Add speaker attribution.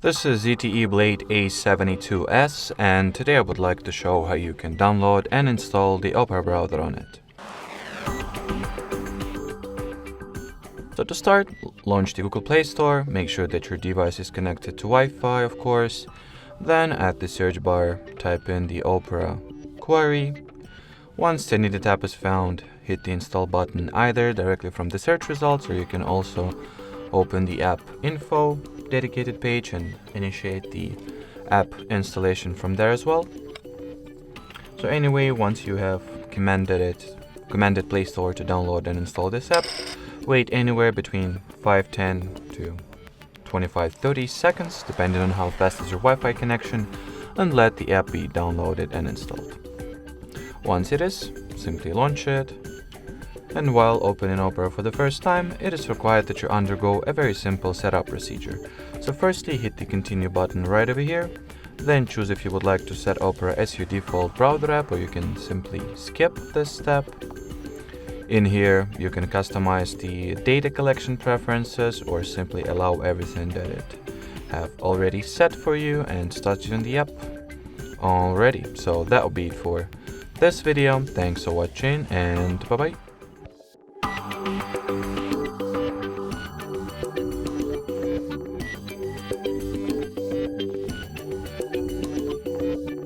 Speaker 1: This is ZTE Blade A72S, and today I would like to show how you can download and install the Opera browser on it. So to start, launch the Google Play Store, make sure that your device is connected to Wi-Fi, of course. Then at the search bar, type in the Opera query. Once the needed app is found, hit the install button either directly from the search results, or you can also open the app info dedicated page and initiate the app installation from there as well. So anyway, once you have commanded Play Store to download and install this app, wait anywhere between 5-10 to 25-30 seconds, depending on how fast is your Wi-Fi connection, and let the app be downloaded and installed. Once it is, simply launch it. And while opening Opera for the first time, it is required that you undergo a very simple setup procedure. So firstly, hit the continue button right over here, then choose if you would like to set Opera as your default browser app, or you can simply skip this step. In here, you can customize the data collection preferences or simply allow everything that it have already set for you and start using the app already. So that will be it for this video. Thanks for watching, and bye bye.